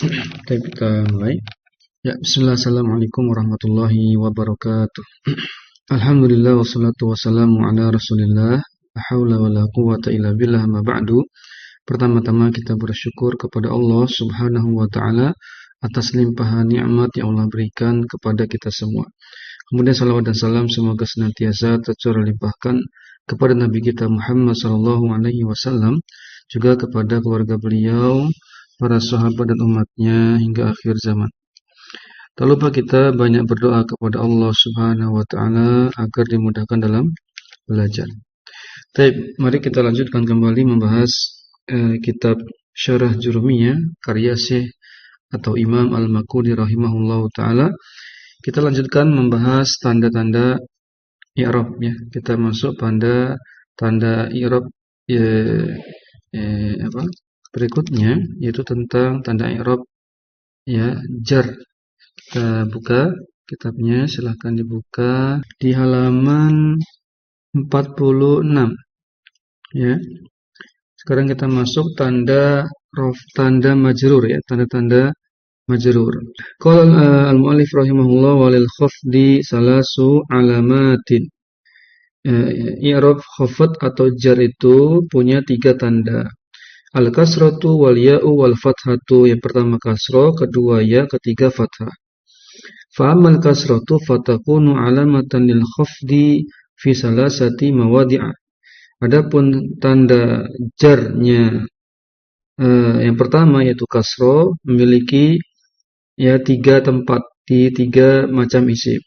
Baik, kita mulai. Ya, bismillah, assalamualaikum warahmatullahi wabarakatuh. Alhamdulillah, wassalatu wassalamu ala rasulillah. La haula wa la quwata illa billah, ma ba'du. Pertama-tama kita bersyukur kepada Allah subhanahu wa ta'ala atas limpahan nikmat yang Allah berikan kepada kita semua. Kemudian salawat dan salam semoga senantiasa tercurah limpahkan kepada Nabi kita Muhammad sallallahu alaihi wasallam, juga kepada keluarga beliau, para sahabat dan umatnya hingga akhir zaman. Tak lupa kita banyak berdoa kepada Allah subhanahu wa ta'ala agar dimudahkan dalam belajar. Baik, mari kita lanjutkan kembali membahas kitab Syarah Jurumiyah karya Syekh atau Imam Al-Maqdisi rahimahullahu ta'ala. Kita lanjutkan membahas tanda-tanda i'rab ya. Kita masuk pada tanda i'rab berikutnya, yaitu tentang tanda i'rab ya, jar. Kita buka kitabnya, silahkan dibuka di halaman 46 ya. Sekarang kita masuk tanda majrur ya, tanda-tanda majrur. Qala al-mu'allif rahimahullah walil khafdi salasu alamatin. I'rab khafd atau jar itu punya 3 tanda. Al-kasratu wal ya'u wal fathatu. Yang pertama kasrah, kedua ya, ketiga fathah. Fa'amal kasratu fatakunu alamatan lil khafdi fi salasati mawadi'a. Adapun tanda jarnya yang pertama yaitu kasrah memiliki ya 3 tempat di 3 macam isim.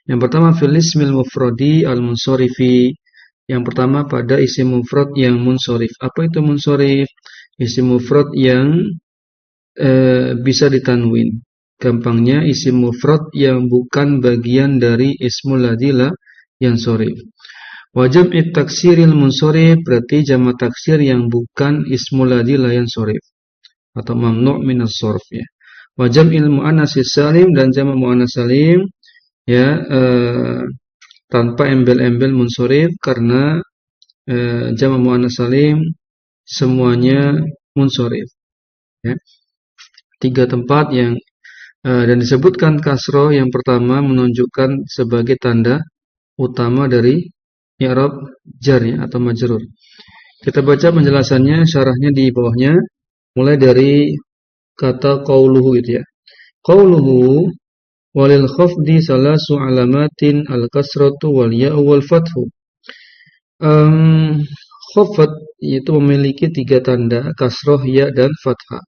Yang pertama fil ismil mufradi al-munsorifi. Yang pertama pada isim mufrad yang munsorif. Apa itu munsorif? Isim mufrad yang bisa ditanwin. Gampangnya isim mufrad yang bukan bagian dari ismul ladzi la yansorif. Wa jam'i taksiril munsorif berarti jamak taksir yang bukan ismul ladzi la yansorif atau mamnu' minas sarf ya. Wa jam'il muannatsis salim dan jamak muannas salim ya tanpa embel-embel munsorif karena jamak muannas salim semuanya munsorif ya. 3 tempat yang dan disebutkan kasroh yang pertama menunjukkan sebagai tanda utama dari i'rab jar ya, atau majrur. Kita baca penjelasannya, syarahnya di bawahnya, mulai dari kata qauluhu itu ya. Qauluhu walil khafdi salasu alamatin al-kasratu wal ya'u wal fathu. Khafd itu memiliki 3 tanda, kasroh, ya, dan fathah.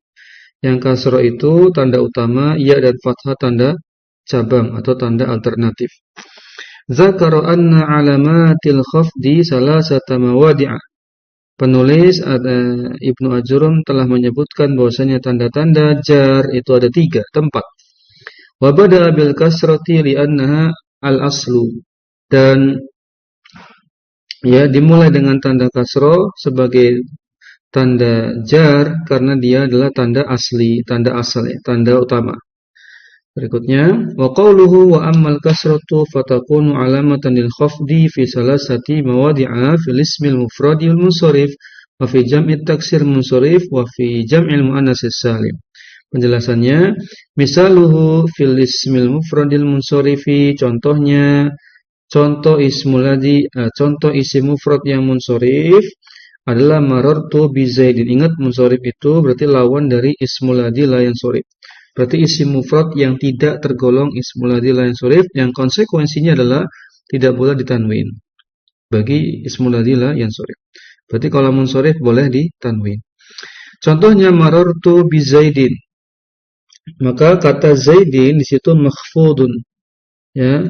Yang kasroh itu tanda utama, ya dan fathah tanda cabang atau tanda alternatif. Zakara anna alamatil khafdi salasata mawadi'a. Penulis Ibnu Ajurum telah menyebutkan bahwasanya tanda-tanda jar itu ada 3 tempat. Wa bada'a bil kasrati li'annaha al-aslu. Dan ya dimulai dengan tanda kasroh sebagai tanda jar karena dia adalah tanda asli, tanda asal ya, tanda utama. Berikutnya, wa qawluhu wa ammal kasratu fatakunu alamatan lil khafdi fi salasati mawadi'a fil ismil mufradi wal munsharif wa fi jam'i taksir munsharif wa fi jam'il muannatsis salim. Penjelasannya, misaluhu fil ismil mufradil munsarifi, contohnya contoh ismul ladzi contoh isim mufrad yang munsharif adalah marartu bi Zaidin. Ingat munsharif itu berarti lawan dari ismul ladzi la yansharif. Berarti isim mufrad yang tidak tergolong ismul ladzi la yansharif yang konsekuensinya adalah tidak boleh ditanwin bagi ismul ladzi la yansharif. Berarti kalau munsharif boleh ditanwin. Contohnya marartu bi Zaidin. Maka kata Zaidin di situ makhfudun ya.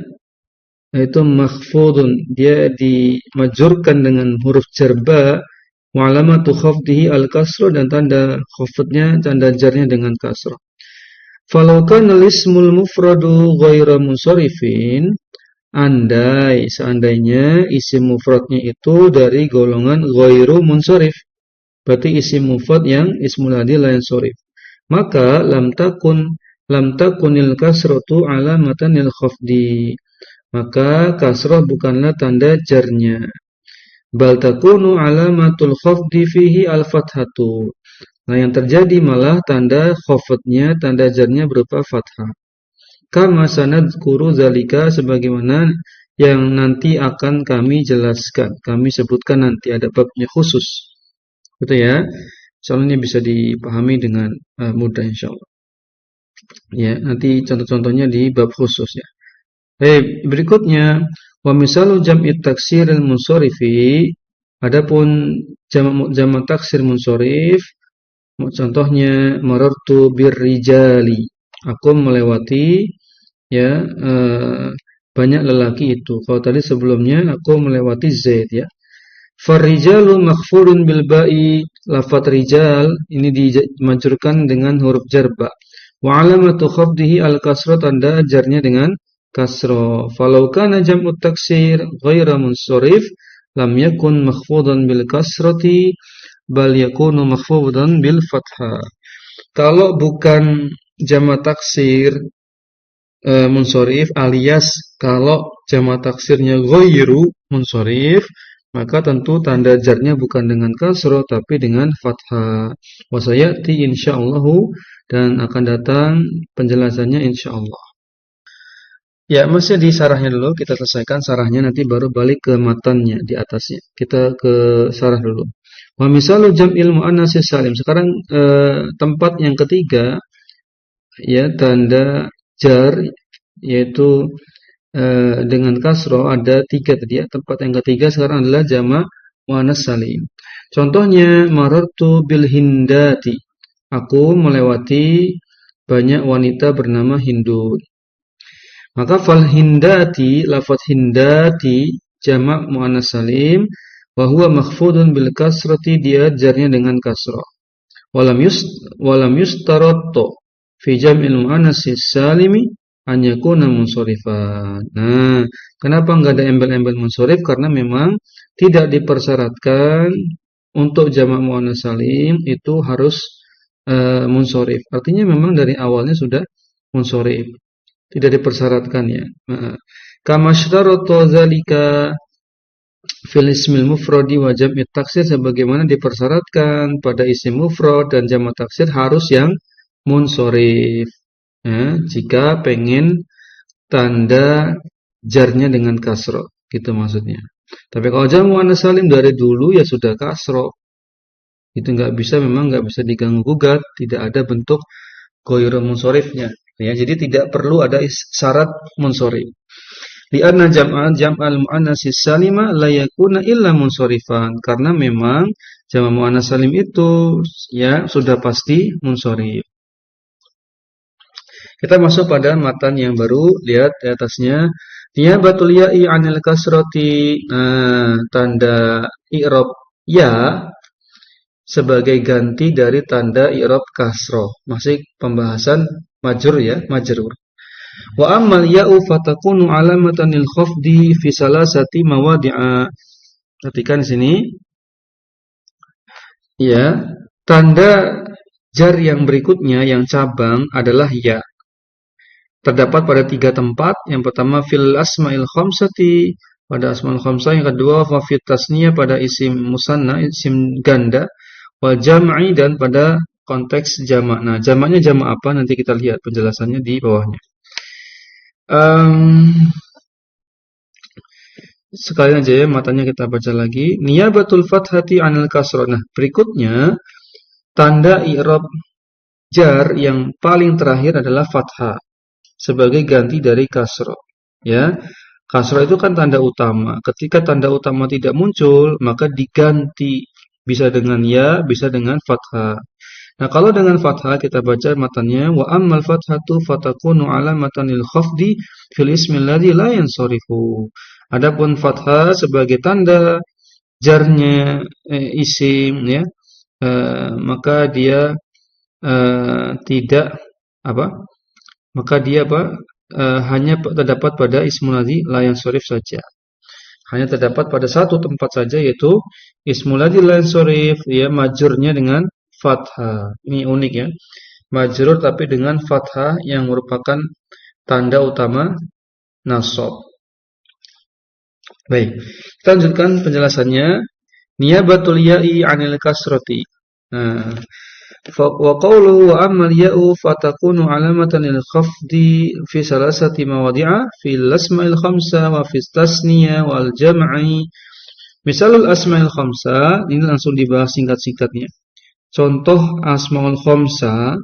Itu makhfudun, dia dimajurkan dengan huruf jar ba. Wa alamatu khafdihi al-kasrah dan tanda khafdnya, tanda jarnya dengan kasrah. Falau kana al-ismul mufradu ghaira munsharifin, seandainya isim mufradnya itu dari golongan ghairu munsharif, berarti isim mufrad yang ismul ladzi la yansharif, maka lam takunil kasratu alamatan lil khafdi, maka kasrah bukanlah tanda jarnya. Bal takunu alamatul khafdi fihi al-fathatu, Nah, yang terjadi malah tanda khafadnya, tanda jarnya berupa fathah. Kama sanadkuru zalika, sebagaimana yang nanti akan kami jelaskan. Kami sebutkan nanti ada babnya khusus. Betul ya? Soalnya bisa dipahami dengan mudah insyaallah. Ya, nanti contoh-contohnya di bab khusus ya. Berikutnya wa misalu jam'i taksiril munsorifi, adapun jamak taksir munsharif, contohnya marartu birrijali, aku melewati ya banyak lelaki itu. Kalau tadi sebelumnya aku melewati Zaid ya. Farrijalu makhfurun bil ba'i, lafaz rijal ini dimajurkan dengan huruf jar ba. Wa alamatu khafdihi al kasrah, tanda jarnya dengan kasrah. Falau kana jam'u taksir ghaira munsharif lam yakun makhfudan bil kasrati bal yakunu makhfudan bil fathah. Kalau bukan jamak taksir munsharif, alias kalau jamak taksirnya ghairu munsharif, maka tentu tanda jarnya bukan dengan kasrah tapi dengan fathah. Wa sayati insyaallah, dan akan datang penjelasannya insyaallah. Ya, masih di sarahnya dulu, kita selesaikan sarahnya, nanti baru balik ke matannya di atasnya. Kita ke sarah dulu. Wa misalu jam'il muannats salim. Sekarang tempat yang ketiga ya, tanda jar yaitu dengan kasroh ada 3 tadi ya. Tempat yang ketiga sekarang adalah jamak muannats salim. Contohnya marartu bil hindati, aku melewati banyak wanita bernama Hindun. Maka fal hindati, lafaz hindati jamak muannats salim wa huwa makhfudun bil kasrati, dia jarnya dengan kasrah. Walam yustaratto fi jam'il muannats salimi an yakuna munsharifan. Nah, kenapa enggak ada embel-embel munsharif? Karena memang tidak dipersyaratkan untuk jamak muannats salim itu harus munsharif. Artinya memang dari awalnya sudah munsharif. Tidak dipersyaratkan ya. Kama sytarata dzalika fil ismil mufradi wa jam'i taksir, sebagaimana dipersyaratkan pada isim mufrad dan jamak taksir harus yang munsharif. Ya, jika pengen tanda jarnya dengan kasroh, gitu maksudnya. Tapi kalau jamak muannats salim dari dulu ya sudah kasroh, itu memang nggak bisa diganggu gugat, tidak ada bentuk ghairu munsharifnya. Ya, jadi tidak perlu ada syarat munsharif. Li'anna jam'al muannats salima la yakuna illa munsharifan, karena memang jamak muannats salim itu ya sudah pasti munsharif. Kita masuk pada matan yang baru, lihat di atasnya. Niyabatul ya'i 'anil kasrati, tanda i'rab ya sebagai ganti dari tanda i'rab kasrah. Masih pembahasan majrur ya, majrur. Wa ammal ya'u fatakunu alamatan lil khafdi fi salasati mawadi'a. Perhatikan di sini. Ya, tanda jar yang berikutnya yang cabang adalah ya. Terdapat pada 3 tempat. Yang pertama fil asma'il khamsati, pada asma'il khamsah. Yang kedua fa fit tasniyah, pada isim musanna, isim ganda. Wal jam'i, dan pada konteks jamak. Nah, jamaknya jamak apa? Nanti kita lihat penjelasannya di bawahnya. Sekalian aja ya, matanya kita baca lagi. Niyabatul fathati 'anil kasrah. Nah, berikutnya tanda i'rab jar yang paling terakhir adalah fathah sebagai ganti dari kasrah. Ya, kasrah itu kan tanda utama. Ketika tanda utama tidak muncul, maka diganti, bisa dengan ya, bisa dengan fathah. Nah, kalau dengan fathah kita baca matanya, wa ammal fathatu fatakunu alamatan lil khafdi fil ismil ladzi la yansarifu. Adapun fathah sebagai tanda jarnya isim ya, maka dia tidak apa? Maka dia hanya terdapat pada ismul ladzi la yansarif saja. Hanya terdapat pada satu tempat saja, yaitu ismul ladzi la yansarif, ya, majrurnya dengan fathah. Ini unik ya. Majrur tapi dengan fathah yang merupakan tanda utama nasab. Baik, kita lanjutkan penjelasannya. Niyabatul ya'i 'anil kasrati. Nah, Wa qawluhu wa ammal ya'u fatakunu alamatan lil khafdi fi salasati mawadhi'a fil asma'il khamsa wa fi tasniyah wal jam'i. Misalul asma'il khamsa, ini langsung dibahas singkat-singkatnya. Contoh asmaul khamsa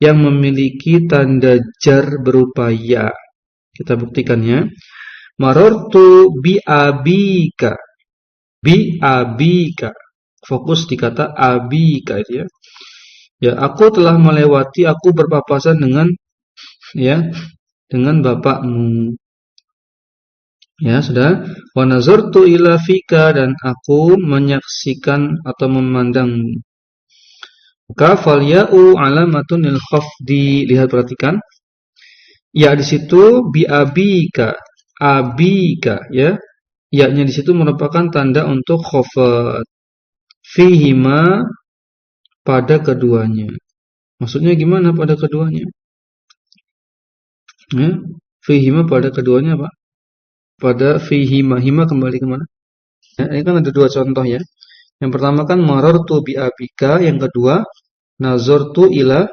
yang memiliki tanda jar berupa ya. Kita buktikan ya. Marartu bi abika. Bi abika. Fokus di kata abika itu ya. Ya, aku telah melewati, aku berpapasan dengan bapakmu. Ya, sudah. Wa nazartu ila fika, dan aku menyaksikan atau memandangmu. Maka fal ya'u alamatun lil khafdi. Lihat, perhatikan. Ya di situ bi abika, abika ya. Ya-nya di situ merupakan tanda untuk khafad. Fihima, pada keduanya. Maksudnya gimana pada keduanya? Ya, fihima pada keduanya apa? Pada fihima, hima kembali kemana? Ya, ini kan ada dua contoh ya. Yang pertama kan marartu bi abika, yang kedua nazartu ila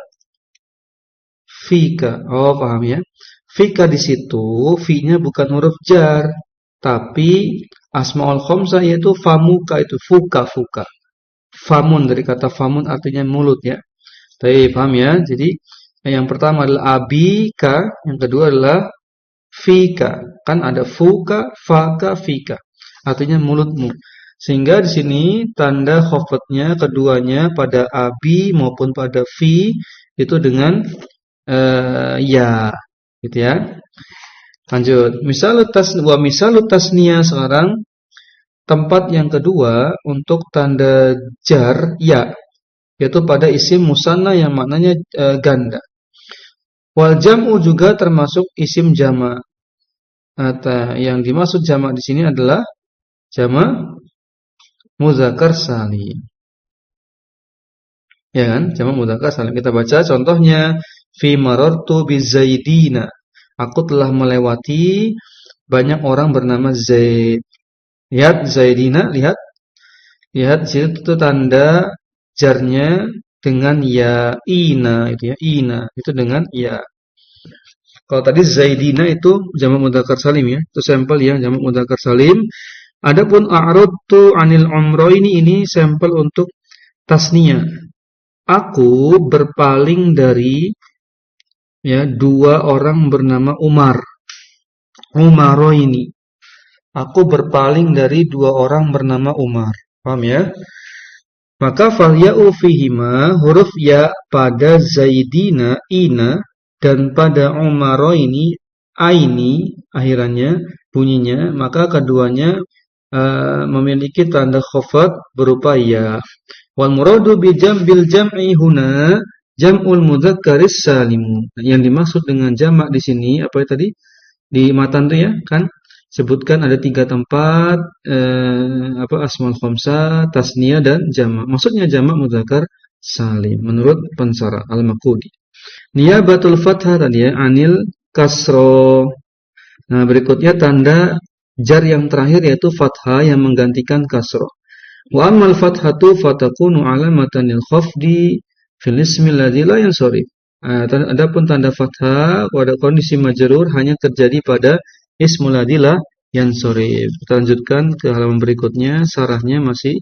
fika. Oh, paham ya? Fika di situ, fi-nya bukan huruf jar, tapi asmaul khamsah yaitu famuka, itu fuka. Famun, dari kata famun artinya mulut ya. Tapi paham ya? Jadi yang pertama adalah abika, yang kedua adalah fika. Kan ada fuka, faka, fika. Artinya mulutmu. Sehingga di sini tanda khafadnya keduanya pada abi maupun pada fi itu dengan ya, gitu ya. Lanjut. Misalut tasniyah sekarang. Tempat yang kedua untuk tanda jar ya, yaitu pada isim musanna yang maknanya ganda. Wal jam'u juga termasuk isim jama'. Yang dimaksud jama' di sini adalah jama' mudzakkar salim. Ya kan? Jama' mudzakkar salim. Kita baca contohnya, fi marartu bizaidina. Aku telah melewati banyak orang bernama Zaid. Lihat zaidina, lihat di situ itu tanda jarnya dengan ya, ina itu ya, ina itu dengan ya. Kalau tadi zaidina itu jamak mudzakkar salim ya, itu sampel ya jamak mudzakkar salim. Adapun a'radtu 'anil umraini, ini sampel untuk tasniyah. Aku berpaling dari ya dua orang bernama Umar. Umaroini. Aku berpaling dari dua orang bernama Umar. Paham ya? Maka fal ya'u fihima, huruf ya pada zaidina, ina, dan pada umaroini, aini, akhirannya, bunyinya, maka keduanya memiliki tanda khafad berupa ya. Wal muradu bil jam'i huna jam'ul mudzakkaris salimu. Yang dimaksud dengan jamak di sini apa ya tadi? Di matan itu ya, kan? Sebutkan ada 3 tempat asmaul khamsah, tasniyah dan jamak. Maksudnya jamak mudzakkar salim menurut pensarah Al-Maqudi. Niyabatul fathah tadi ya, anil kasro. Nah, berikutnya tanda jar yang terakhir yaitu fathah yang menggantikan kasro. Wa ammal fathatu fatakunu alamatan lil khafdi fil ismi alladzi la yansharif. Adapun tanda fathah pada kondisi majrur hanya terjadi pada ismul ladzi la yansharif. Kita lanjutkan ke halaman berikutnya, sarahnya masih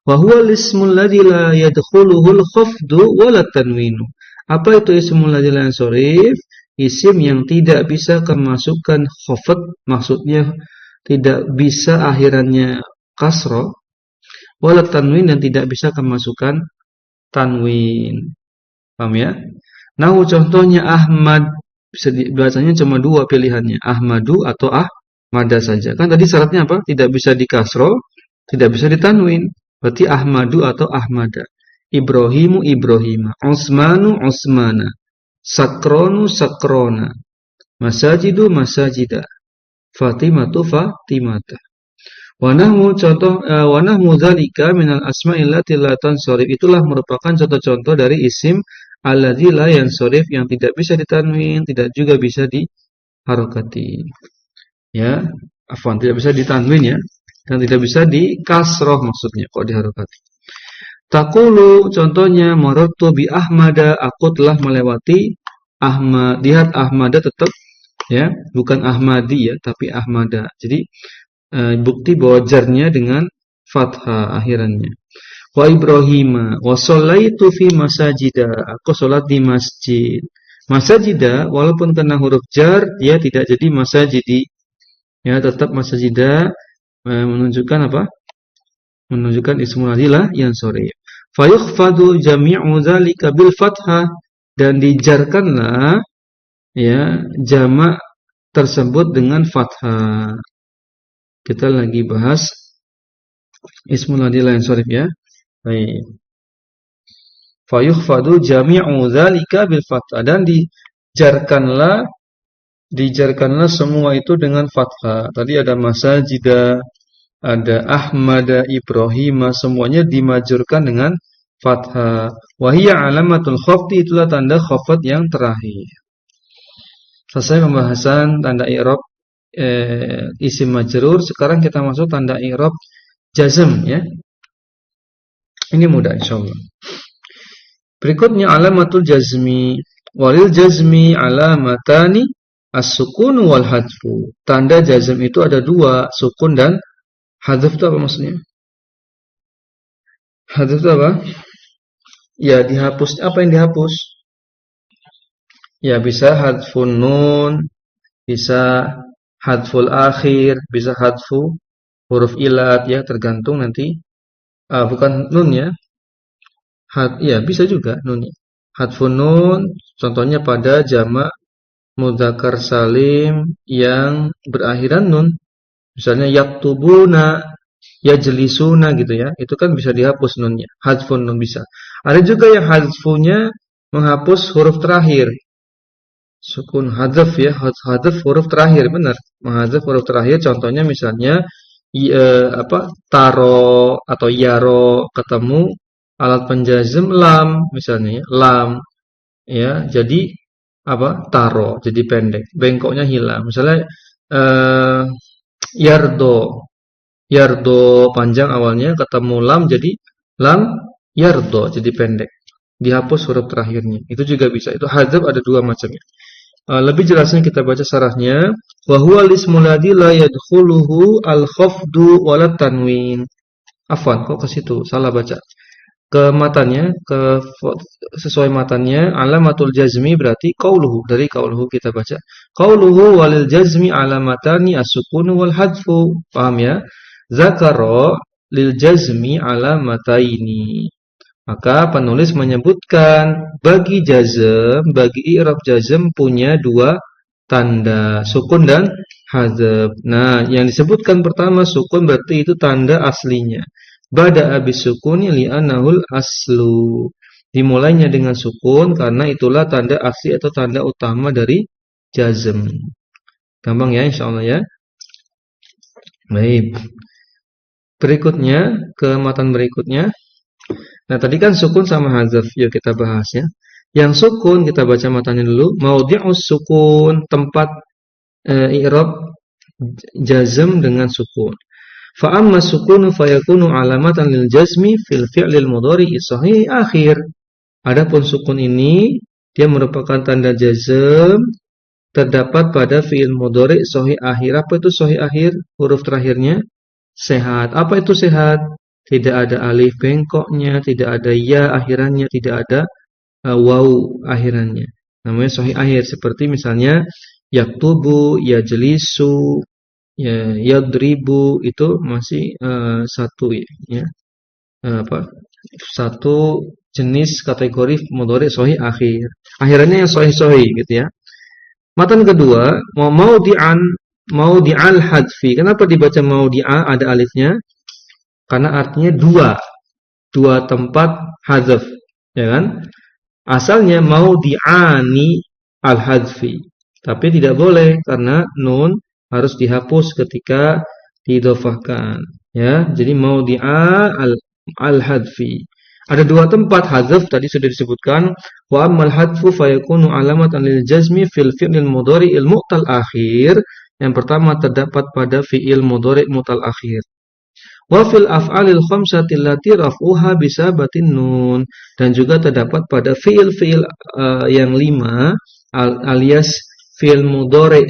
wa huwa ismul ladzi la yadkhuluhul khafdu wala tanwinu. Apa itu ismul ladzi la yansharif? Isim yang tidak bisa kemasukan khafd, maksudnya tidak bisa akhirannya kasrah, wala tanwin, dan tidak bisa kemasukan tanwin. Paham ya? Nah, contohnya Ahmad, biasanya cuma 2 pilihannya, Ahmadu atau Ahmada saja. Kan tadi syaratnya apa? Tidak bisa dikasro, tidak bisa ditanwin. Berarti Ahmadu atau Ahmada. Ibrahimu Ibrahima, Utsmanu Utsmana, Sakronu Sakrona, Masajidu Masajida, Fatimatu Fatimata. Wanahmu dzalika minal asma'il lati la tansharif. Itulah merupakan contoh-contoh dari isim alladzi la yansharif, yang tidak bisa ditanwin, tidak juga bisa diharokati. Ya, tidak bisa ditanwin ya, dan tidak bisa dikasroh maksudnya kok diharokati. Taqulu contohnya marartu bi Ahmada, aku telah melewati Ahmad. Lihat Ahmada tetap ya, bukan Ahmadi ya, tapi Ahmada. Jadi bukti bahwa jarnya dengan fathah akhirannya. Wa Ibrahima wa shallaitu fi masajida, aku salat di masjid. Masajida walaupun kena huruf jar dia tidak jadi masajidi. Ya, tetap masajida menunjukkan apa? Menunjukkan ismul adilah yang sharif. Fa yukhfadu jami'u dzalika bil fathah, dan dijarkanlah ya jamak tersebut dengan fathah. Kita lagi bahas ismul adilah yang sharif ya. Baik. Fa yukhfadu jami'u dzalika bil fathah, dan dijarkanlah semua itu dengan fathah. Tadi ada masajida, ada Ahmada, Ibrahima, semuanya dimajurkan dengan fathah. Wa hiya alamatul khafdi, itulah tanda khafat yang terakhir. Selesai pembahasan tanda i'rab isim majrur. Sekarang kita masuk tanda i'rab jazm ya. Ini mudah insyaallah. Berikutnya alamatul jazmi. Walil jazmi alamatani as-sukun wal hadfu. Tanda jazm itu ada dua, sukun dan hadf. Itu apa maksudnya? Hadf itu apa? Ya dihapus. Apa yang dihapus? Ya bisa hadfun nun, bisa hadful akhir, bisa hadfu huruf ilat ya, tergantung nanti. Bukan nun ya. Ya bisa juga nun. Hadfun nun contohnya pada jamak mudzakkar salim yang berakhiran nun. Misalnya yaktubuna, yajlisuna gitu ya. Itu kan bisa dihapus nunnya. Hadfun nun bisa. Ada juga yang hadfunya menghapus huruf terakhir. Sukun hadf ya, hadf huruf terakhir, benar. Menghadaf huruf terakhir contohnya misalnya taro atau yaro ketemu alat penjazm lam misalnya ya, lam ya, jadi taro jadi pendek, bengkoknya hilang. Misalnya yardo panjang awalnya ketemu lam jadi lam yardo jadi pendek, dihapus huruf terakhirnya. Itu juga bisa. Itu hadzaf ada dua macamnya. Lebih jelasnya kita baca syarahnya. Wa huwa lismul ladzi la yadkhuluhu al-khafdu wala tanwin. Afwan, kok ke situ salah baca. Ke matanya, sesuai matanya alamatul jazmi berarti qauluhu, dari qauluhu kita baca. Qauluhu walil jazmi alamatani as-sukun wal hadfu. Paham ya? Zakara lil jazmi alamataini. Maka penulis menyebutkan bagi jazm, bagi i'rab jazm punya dua tanda, sukun dan hadzaf. Nah, yang disebutkan pertama sukun berarti itu tanda aslinya. Bada'a bisukuni li'annahul aslu. Dimulainya dengan sukun karena itulah tanda asli atau tanda utama dari jazm. Gampang ya insyaallah ya. Baik. Berikutnya, ke matan berikutnya. Nah, tadi kan sukun sama hadzaf, yuk kita bahas ya. Yang sukun kita baca matanya dulu. Maudhi'us sukun, tempat i'rab jazm dengan sukun. Fa amma sukunu fayakunu alamatan lil jazmi fil fi'lil mudhari'i sahih akhir. Adapun sukun ini dia merupakan tanda jazm terdapat pada fi'il mudhari' sahih akhir. Apa itu sahih akhir? Huruf terakhirnya sehat. Apa itu sehat? Tidak ada alif bengkoknya, tidak ada ya akhirannya, tidak ada waw akhirannya. Namanya sahih akhir. Seperti misalnya yaktubu, yajlisu, yadribu, itu masih satu ya. Satu jenis kategori mudhari sahih akhir. Akhirannya yang sahih gitu ya. Matan kedua, maudi'al hadfi. Kenapa dibaca maudi'a ada alifnya? Karena artinya dua tempat hadzaf, ya kan? Asalnya maudi'ani al-hadfi, tapi tidak boleh karena nun harus dihapus ketika diidhofahkan, ya. Jadi maudi'a al-hadfi. Ada dua tempat hadzaf tadi sudah disebutkan. Wa ammal hadfu fayakunu alamatan lil jazmi fil fi'lil mudhari'il mu'tal akhir. Yang pertama terdapat pada fi'il mudhari' mu'tal akhir. Wa fil af'alil khamsati allati raf'uha bisabatin nun, dan juga terdapat pada fiil-fiil yang 5 alias fiil mudhari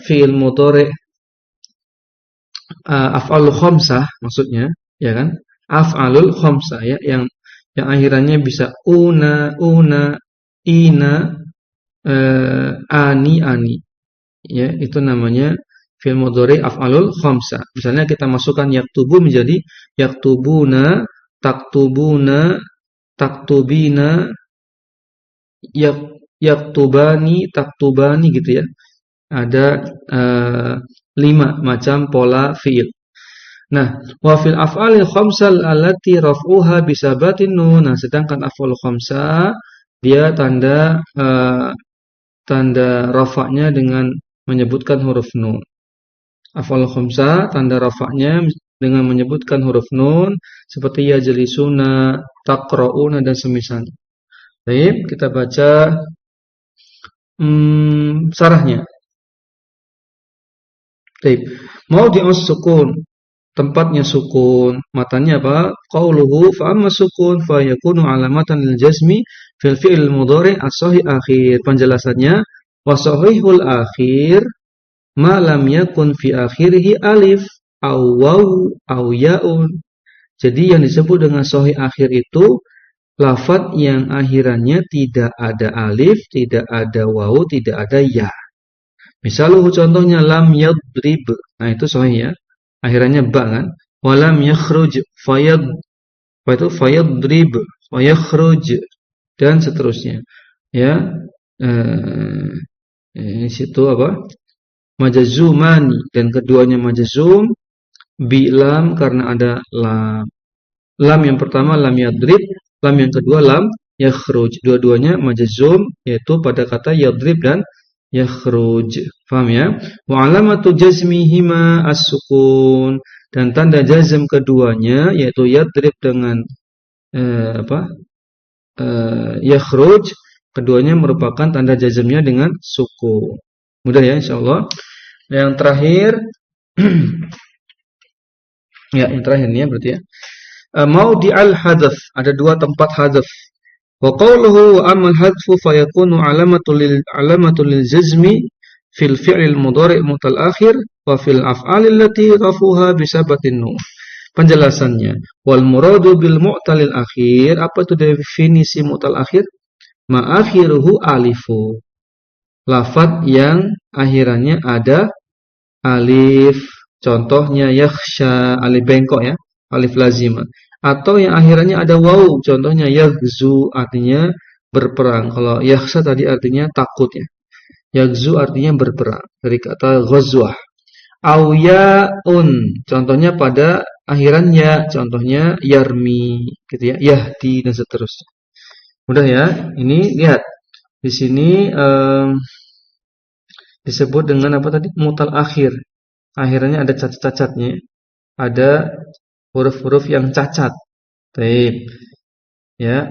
fiil mudhari af'alul khamsah maksudnya, ya kan? Af'alul khamsah ya, yang akhirannya bisa una, ina, ani, ya, itu namanya fi'il mudhari af'alul khamsah. Misalnya kita masukkan yaktubu menjadi yaktubuna, taktubuna, taktubina, yaktubani, taktubani gitu ya. Ada 5 macam pola fi'il. Nah, wa fil af'alil khamsal allati raf'uha bisabatin nun. Nah, sedangkan af'alul khamsah dia tanda rafa'nya dengan menyebutkan huruf nun. Af'alul khamsah tanda rafa'nya dengan menyebutkan huruf nun seperti yajlisuna, taqra'una dan semisalnya. Baik, kita baca sarahnya. Baik, maudhi'us sukun, tempatnya sukun. Matanya apa? Qauluhu fa amma sukun fa yakunu alamatan lil jazmi fil fi'il mudhari as-sahih akhir. Penjelasannya, wa sahihul akhir ma lam yakun fi akhirih alif aw waw aw yaun. Jadi yang disebut dengan sahih akhir itu lafaz yang akhirannya tidak ada alif, tidak ada waw, tidak ada ya. Misalnya contohnya lam yadrib. Nah, itu sahih ya. Akhirannya ba kan? Walam yakhruj fayadrib, fayakhruj dan seterusnya. Ya. Di situ apa? Majazumani, dan keduanya majazum bi lam karena ada lam. Lam yang pertama lam yadrib, lam yang kedua lam yakhruj. Dua-duanya majazum yaitu pada kata yadrib dan yakhruj. Paham ya? Wa alamatu jazmihima as-sukun, dan tanda jazm keduanya yaitu yadrib dengan yakhruj, keduanya merupakan tanda jazmnya dengan sukun. Mudah ya insyaallah. Yang terakhir ya, yang terakhir ini ya berarti ya. Maudhi'al hadzf, ada 2 tempat hadzf. Wa qawluhu wa ammal hadfu fayakunu alamatul lil jazmi fil fi'lil mudhari' mutal akhir wa fil af'alil lati rafuha bisabatin nun. Penjelasannya, wal muradu bil mu'talil akhir, apa itu definisi mu'tal akhir? Ma akhiruhu alifu, lafaz yang akhirannya ada alif. Contohnya yakhsha, alif bengkok ya, alif lazimah. Atau yang akhirannya ada waw, contohnya yaghzu, artinya berperang. Kalau yakhsha tadi artinya takut ya. Yaghzu artinya berperang, dari kata ghazwah. Aw yaun, contohnya pada akhiran ya, contohnya yarmi gitu ya, yahdi dan seterusnya. Mudah ya. Ini lihat di sini disebut dengan apa tadi? Mutal akhir. Akhirannya ada cacat-cacatnya, ada huruf-huruf yang cacat. Taib. Ya.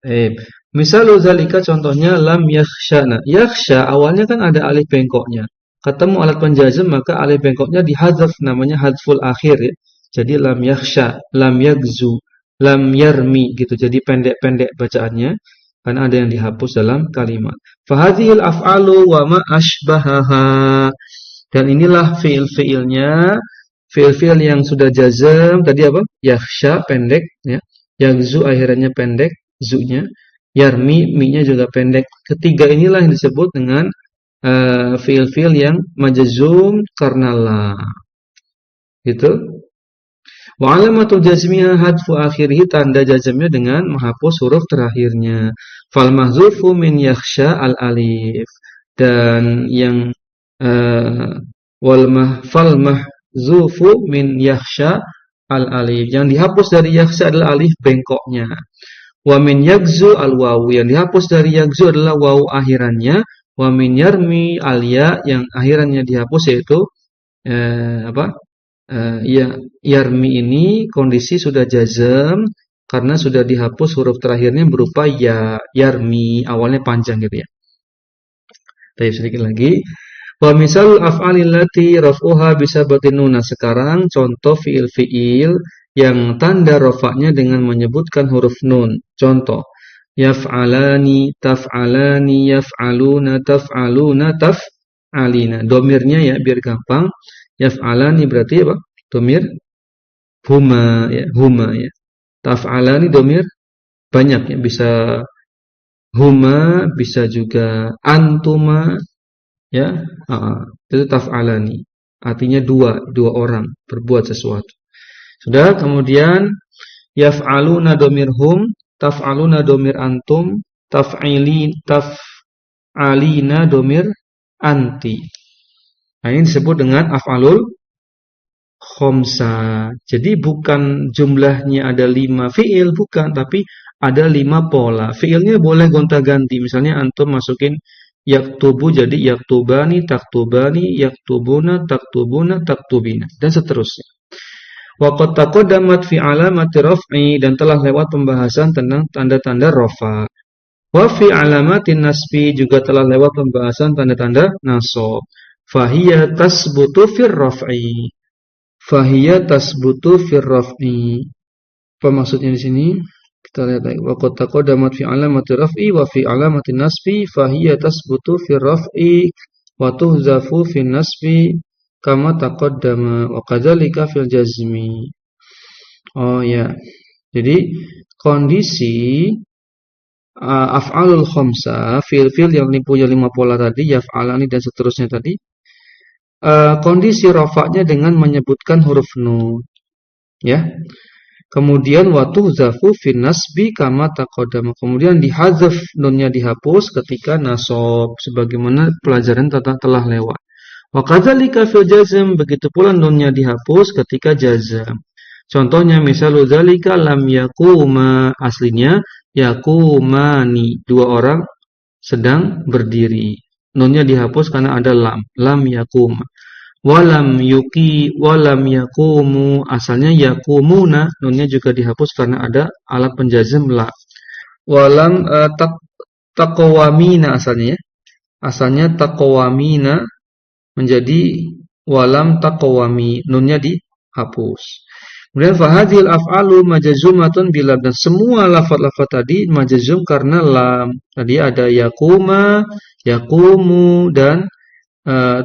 Taib. Misalul zalika, contohnya lam yakhsha. Nah, yakhsha awalnya kan ada alif bengkoknya. Ketemu alat penjazm maka alif bengkoknya dihadzaf, namanya hadzful akhir ya. Jadi lam yakhsha, lam yaghzu, lam yarmi gitu. Jadi pendek-pendek bacaannya karena ada yang dihapus dalam kalimat. Fahadhil af'alu wa ma ashbahaha. Dan inilah fiil-fiilnya, fiil-fiil yang sudah jazm tadi apa? Yakhsha pendek ya. Yaghzu akhirannya pendek, zu-nya. Yarmi, mi-nya juga pendek. Ketiga inilah yang disebut dengan fiil-fiil yang majzum karena lam. Gitu. Wa alamatul jazmiyah hadfu akhirih, tanda jazmnya dengan menghapus huruf terakhirnya. Fal mahzufu min yakhsha al alif. Dan yang fal mahzufu min yakhsha al alif, yang dihapus dari yakhsha adalah alif bengkoknya. Wa min yaghzu al waw, yang dihapus dari yaghzu adalah waw akhirannya. Wa min yarmi al ya, yang akhirannya dihapus yaitu ya, yarmi ini kondisi sudah jazm karena sudah dihapus huruf terakhirnya berupa ya, yarmi, awalnya panjang gitu ya. Tapi sedikit lagi. Wa misal af'alil lati raf'uha bisabatin nun. Nah, sekarang contoh fiil-fiil yang tanda rafa'nya dengan menyebutkan huruf nun. Contoh, yaf'alani, taf'alani, yaf'aluna, taf'aluna, taf'alina. Domirnya ya biar gampang. Yaf'alani berarti apa? Domir huma ya, huma ya. Taf'alani domir banyak ya, bisa huma, bisa juga antuma ya. Itu taf'alani. Artinya dua orang berbuat sesuatu. Sudah, kemudian yaf'aluna domir hum, taf'aluna domir antum, taf'alina domir anti. Nah, ini disebut dengan af'alul khomsa. Jadi bukan jumlahnya ada 5 fi'il, bukan, tapi ada 5 pola. Fi'ilnya boleh gonta-ganti. Misalnya antum masukin yaktubu jadi yaktubani, taktubani, yaktubuna, taktubuna, taktubina, dan seterusnya. Wa qad taqaddamat fi alamati raf'i, dan telah lewat pembahasan tentang tanda-tanda rafa. Wa fi alamatin nasbi, juga telah lewat pembahasan tanda-tanda nasab. Fahiya tasbutu fir raf'i. Fahiya tasbutu fir raf'i. Apa maksudnya di sini? Kita lihat lagi. Wa qad taqaddamat fi alamati raf'i wa fi alamati nasbi fahiya tasbutu fir raf'i wa tuhzafu fin nasbi kama taqaddama wa kadzalika fil jazmi. Oh ya. Jadi kondisi af'alul khamsa, fiil-fiil yang punya 5 pola tadi, yaf'alani dan seterusnya tadi, kondisi rafa'nya dengan menyebutkan huruf nun. Ya. Kemudian watuhzafu fin nasbi kama taqaddama. Kemudian dihadzaf, nunnya dihapus ketika nasab, sebagaimana pelajaran telah lewat. Wa kadzalika fil jazm, begitu pula nunnya dihapus ketika jazm. Contohnya misalu dzalika lam yaquma, aslinya yaqumani, 2 orang sedang berdiri. Nunnya dihapus karena ada lam yaquma. Walam yuki, walam yakumu, asalnya yakumuna, nunnya juga dihapus karena ada alat penjazm la. Walam taqawamina, asalnya ya. Asalnya taqawamina menjadi walam taqawami, nunnya dihapus. Kemudian fahadhil af'alu majazumatun bilam, dan semua lafaz-lafaz tadi majazum karena lam. Tadi ada yakuma, yakumu, dan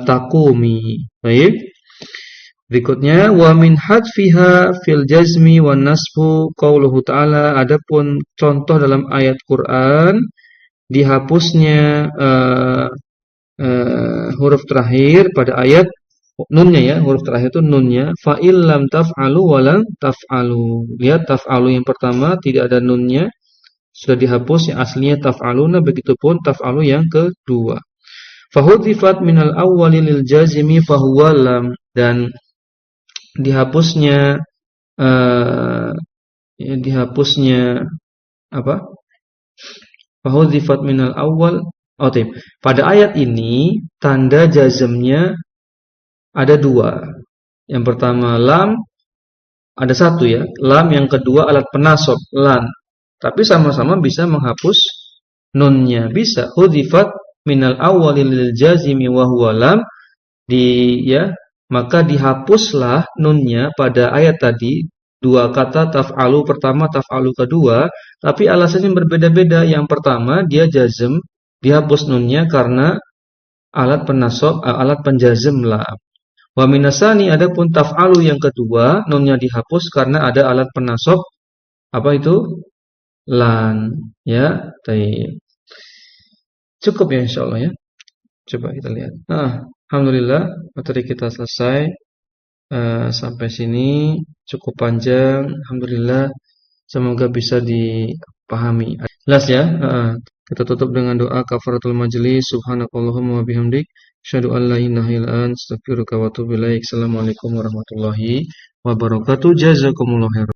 takumi. Baik. Berikutnya wa min hadfiha fil jazmi wan nasbu qauluhu ta'ala, adapun contoh dalam ayat Quran dihapusnya huruf terakhir pada ayat nunnya ya, huruf terakhir itu nunnya, fa illam taf'alu wa lam taf'alu. Lihat taf'alu yang pertama tidak ada nunnya, sudah dihapus, yang aslinya taf'aluna, begitupun taf'alu yang kedua. Fahudhifat minal awwali lil jazimi fahuwa lam, dan dihapusnya apa? Fahudhifat minal awwal. Pada ayat ini tanda jazmnya ada 2. Yang pertama lam, ada 1 ya, lam, yang kedua alat penasab lan. Tapi sama-sama bisa menghapus nunnya, bisa. Hudhifat minal awwali lil jazimi wa huwa lam, maka dihapuslah nunnya pada ayat tadi, 2 kata taf'alu pertama, taf'alu kedua, tapi alasannya berbeda-beda. Yang pertama dia jazm, dihapus nunnya karena alat penasab, alat penjazm lam. Wa minasani, adapun taf'alu yang kedua, nunnya dihapus karena ada alat penasab, apa itu? Lan. Ya, baik. Cukup ya insyaallah ya. Coba kita lihat. Alhamdulillah materi kita selesai. Sampai sini cukup panjang. Alhamdulillah, semoga bisa dipahami. Jelas ya? Kita tutup dengan doa kafaratul majlis. Subhanakallahumma wa bihamdik, asyhadu an la ilaha illa anta, astaghfiruka wa atubu ilaik. Assalamualaikum warahmatullahi wabarakatuh. Jazakumullah khairan.